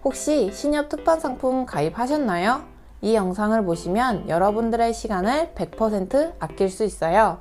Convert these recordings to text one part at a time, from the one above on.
혹시 신협 특판 상품 가입하셨나요? 이 영상을 보시면 여러분들의 시간을 100% 아낄 수 있어요.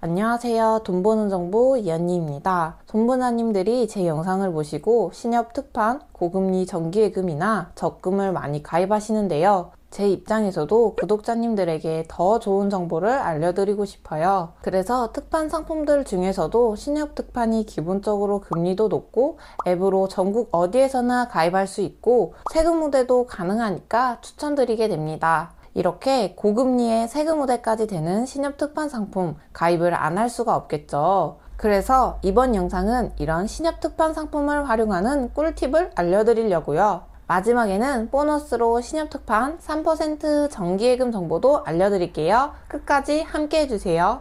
안녕하세요. 돈 버는 정보 이언니입니다. 돈부나님들이 제 영상을 보시고 신협 특판, 고금리 정기예금이나 적금을 많이 가입하시는데요. 제 입장에서도 구독자님들에게 더 좋은 정보를 알려드리고 싶어요. 그래서 특판 상품들 중에서도 신협 특판이 기본적으로 금리도 높고 앱으로 전국 어디에서나 가입할 수 있고 세금 우대도 가능하니까 추천드리게 됩니다. 이렇게 고금리에 세금 우대까지 되는 신협 특판 상품 가입을 안 할 수가 없겠죠. 그래서 이번 영상은 이런 신협 특판 상품을 활용하는 꿀팁을 알려드리려고요. 마지막에는 보너스로 신협 특판 3% 정기예금 정보도 알려드릴게요. 끝까지 함께 해주세요.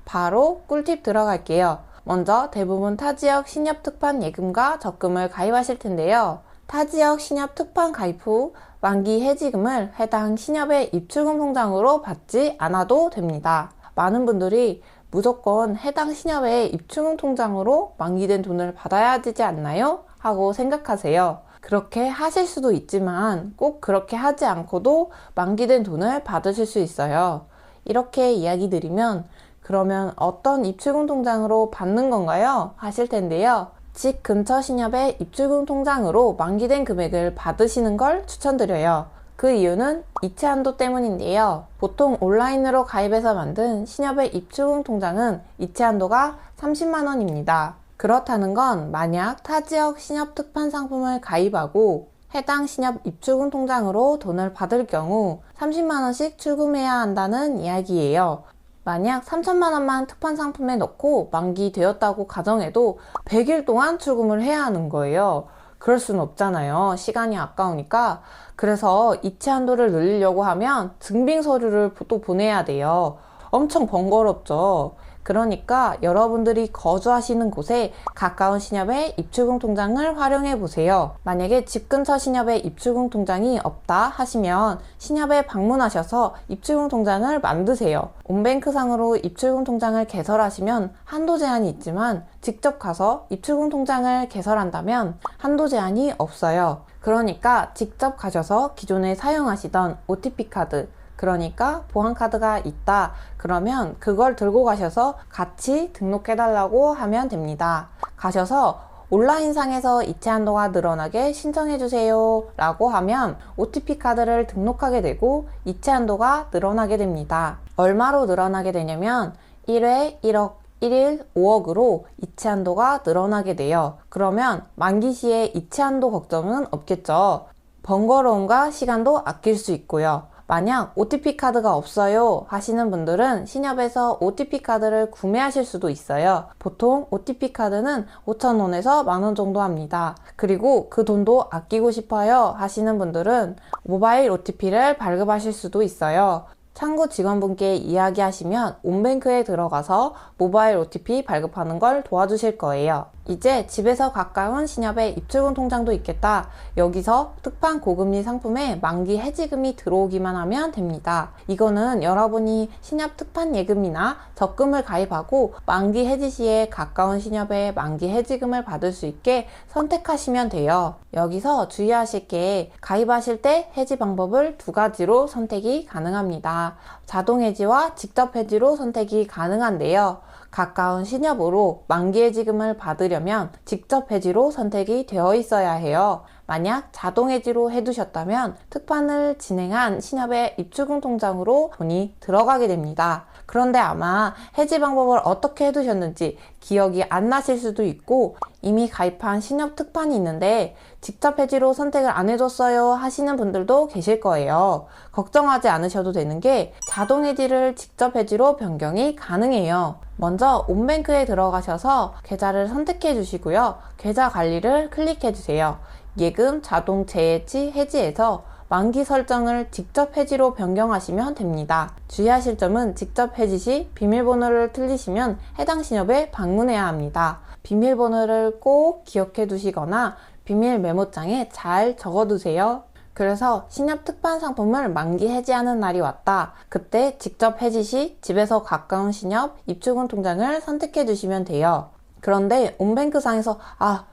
바로 꿀팁 들어갈게요. 먼저 대부분 타지역 신협 특판 예금과 적금을 가입하실 텐데요. 타지역 신협 특판 가입 후 만기 해지금을 해당 신협의 입출금 통장으로 받지 않아도 됩니다. 많은 분들이 무조건 해당 신협의 입출금 통장으로 만기된 돈을 받아야 되지 않나요? 하고 생각하세요. 그렇게 하실 수도 있지만 꼭 그렇게 하지 않고도 만기된 돈을 받으실 수 있어요. 이렇게 이야기 드리면 그러면 어떤 입출금 통장으로 받는 건가요? 하실 텐데요. 집 근처 신협의 입출금 통장으로 만기된 금액을 받으시는 걸 추천드려요. 그 이유는 이체 한도 때문인데요. 보통 온라인으로 가입해서 만든 신협의 입출금 통장은 이체 한도가 30만 원입니다. 그렇다는 건 만약 타지역 신협 특판 상품을 가입하고 해당 신협 입출금 통장으로 돈을 받을 경우 30만 원씩 출금해야 한다는 이야기예요. 만약 3천만 원만 특판 상품에 넣고 만기되었다고 가정해도 100일 동안 출금을 해야 하는 거예요. 그럴 수는 없잖아요. 시간이 아까우니까. 그래서 이체 한도를 늘리려고 하면 증빙 서류를 또 보내야 돼요. 엄청 번거롭죠. 그러니까 여러분들이 거주하시는 곳에 가까운 신협의 입출금 통장을 활용해 보세요. 만약에 집 근처 신협의 입출금 통장이 없다 하시면 신협에 방문하셔서 입출금 통장을 만드세요. 온뱅크상으로 입출금 통장을 개설하시면 한도 제한이 있지만 직접 가서 입출금 통장을 개설한다면 한도 제한이 없어요. 그러니까 직접 가셔서 기존에 사용하시던 OTP카드, 그러니까 보안카드가 있다 그러면 그걸 들고 가셔서 같이 등록해달라고 하면 됩니다. 가셔서 온라인상에서 이체 한도가 늘어나게 신청해주세요 라고 하면 OTP카드를 등록하게 되고 이체 한도가 늘어나게 됩니다. 얼마로 늘어나게 되냐면 1회 1억 1일 5억으로 이체 한도가 늘어나게 돼요. 그러면 만기 시에 이체 한도 걱정은 없겠죠. 번거로움과 시간도 아낄 수 있고요. 만약 OTP카드가 없어요 하시는 분들은 신협에서 OTP카드를 구매하실 수도 있어요. 보통 OTP카드는 5,000원에서 만원 정도 합니다. 그리고 그 돈도 아끼고 싶어요 하시는 분들은 모바일 OTP를 발급하실 수도 있어요. 창구 직원분께 이야기하시면 온뱅크에 들어가서 모바일 OTP 발급하는 걸 도와주실 거예요. 이제 집에서 가까운 신협의 입출금 통장도 있겠다. 여기서 특판 고금리 상품에 만기 해지금이 들어오기만 하면 됩니다. 이거는 여러분이 신협 특판 예금이나 적금을 가입하고 만기 해지 시에 가까운 신협의 만기 해지금을 받을 수 있게 선택하시면 돼요. 여기서 주의하실 게 가입하실 때 해지 방법을 두 가지로 선택이 가능합니다. 자동 해지와 직접 해지로 선택이 가능한데요. 가까운 신협으로 만기 해지금을 받으려면 직접 해지로 선택이 되어 있어야 해요. 만약 자동 해지로 해두셨다면 특판을 진행한 신협의 입출금 통장으로 돈이 들어가게 됩니다. 그런데 아마 해지 방법을 어떻게 해두셨는지 기억이 안 나실 수도 있고 이미 가입한 신협 특판이 있는데 직접 해지로 선택을 안 해줬어요 하시는 분들도 계실 거예요. 걱정하지 않으셔도 되는 게 자동 해지를 직접 해지로 변경이 가능해요. 먼저 온뱅크에 들어가셔서 계좌를 선택해 주시고요. 계좌 관리를 클릭해 주세요. 예금 자동 재해지 해지에서 만기 설정을 직접 해지로 변경하시면 됩니다. 주의하실 점은 직접 해지 시 비밀번호를 틀리시면 해당 신협에 방문해야 합니다. 비밀번호를 꼭 기억해 두시거나 비밀 메모장에 잘 적어 두세요. 그래서 신협 특판 상품을 만기 해지하는 날이 왔다. 그때 직접 해지 시 집에서 가까운 신협 입출금 통장을 선택해 주시면 돼요. 그런데 온뱅크상에서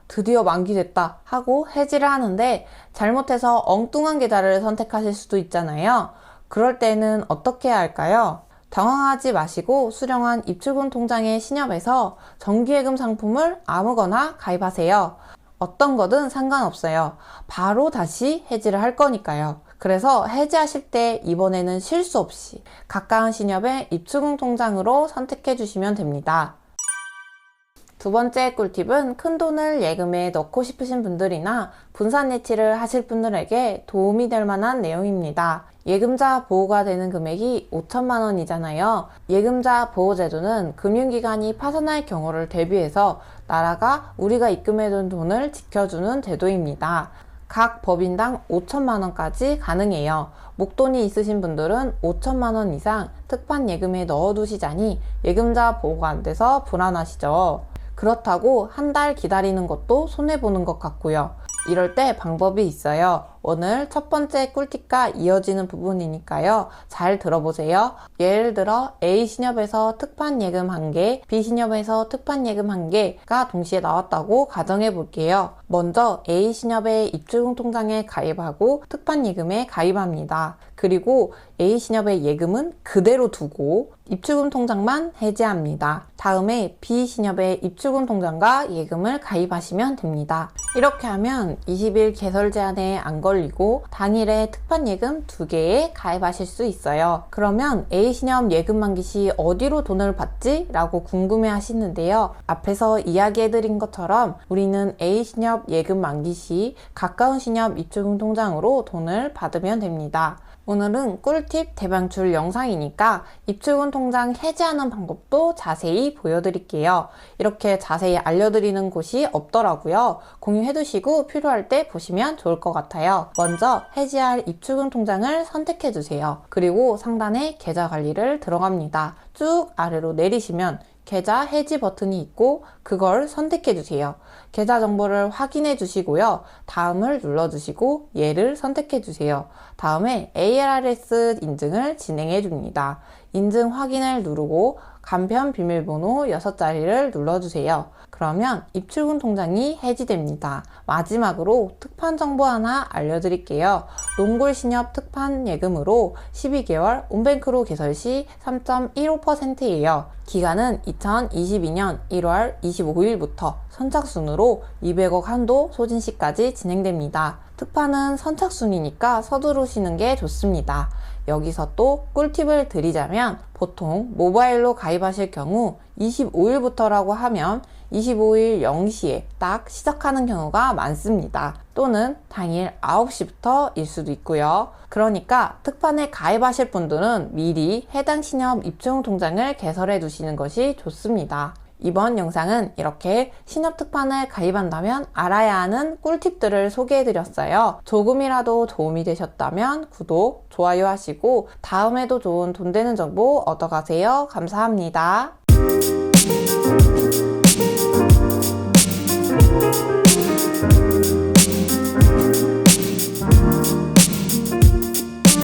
드디어 만기됐다 하고 해지를 하는데 잘못해서 엉뚱한 계좌를 선택하실 수도 있잖아요. 그럴 때는 어떻게 해야 할까요? 당황하지 마시고 수령한 입출금 통장의 신협에서 정기예금 상품을 아무거나 가입하세요. 어떤 거든 상관없어요. 바로 다시 해지를 할 거니까요. 그래서 해지하실 때 이번에는 실수 없이 가까운 신협의 입출금 통장으로 선택해 주시면 됩니다. 두 번째 꿀팁은 큰돈을 예금에 넣고 싶으신 분들이나 분산 예치를 하실 분들에게 도움이 될 만한 내용입니다. 예금자 보호가 되는 금액이 5천만 원이잖아요. 예금자 보호제도는 금융기관이 파산할 경우를 대비해서 나라가 우리가 입금해둔 돈을 지켜주는 제도입니다. 각 법인당 5천만 원까지 가능해요. 목돈이 있으신 분들은 5천만 원 이상 특판 예금에 넣어두시자니 예금자 보호가 안 돼서 불안하시죠. 그렇다고 한 달 기다리는 것도 손해보는 것 같고요. 이럴 때 방법이 있어요. 오늘 첫 번째 꿀팁과 이어지는 부분이니까요. 잘 들어보세요. 예를 들어 A신협에서 특판 예금 1개, B신협에서 특판 예금 1개가 동시에 나왔다고 가정해 볼게요. 먼저 A신협의 입출금 통장에 가입하고 특판 예금에 가입합니다. 그리고 A신협의 예금은 그대로 두고 입출금 통장만 해지합니다. 다음에 B신협의 입출금 통장과 예금을 가입하시면 됩니다. 이렇게 하면 20일 개설 제한에 안 걸리고 당일에 특판 예금 2개에 가입하실 수 있어요. 그러면 A신협 예금 만기 시 어디로 돈을 받지? 라고 궁금해 하시는데요. 앞에서 이야기해드린 것처럼 우리는 A신협 예금 만기 시 가까운 신협 입출금 통장으로 돈을 받으면 됩니다. 오늘은 꿀팁 대방출 영상이니까 입출금 통장 해지하는 방법도 자세히 보여드릴게요. 이렇게 자세히 알려드리는 곳이 없더라고요. 공유해두시고 필요할 때 보시면 좋을 것 같아요. 먼저 해지할 입출금 통장을 선택해주세요. 그리고 상단에 계좌 관리를 들어갑니다. 쭉 아래로 내리시면 계좌 해지 버튼이 있고 그걸 선택해 주세요. 계좌 정보를 확인해 주시고요. 다음을 눌러 주시고 얘를 선택해 주세요. 다음에 ARS 인증을 진행해 줍니다. 인증 확인을 누르고 간편 비밀번호 6자리를 눌러주세요. 그러면 입출금 통장이 해지됩니다. 마지막으로 특판 정보 하나 알려드릴게요. 농골신협 특판 예금으로 12개월 온뱅크로 개설 시 3.15%예요. 기간은 2022년 1월 25일부터 선착순으로 200억 한도 소진 시까지 진행됩니다. 특판은 선착순이니까 서두르시는 게 좋습니다. 여기서 또 꿀팁을 드리자면 보통 모바일로 가입하실 경우 25일부터라고 하면 25일 0시에 딱 시작하는 경우가 많습니다. 또는 당일 9시부터일 수도 있고요. 그러니까 특판에 가입하실 분들은 미리 해당 신협 입출금 통장을 개설해 두시는 것이 좋습니다. 이번 영상은 이렇게 신협 특판을 가입한다면 알아야 하는 꿀팁들을 소개해드렸어요. 조금이라도 도움이 되셨다면 구독, 좋아요 하시고 다음에도 좋은 돈 되는 정보 얻어가세요. 감사합니다.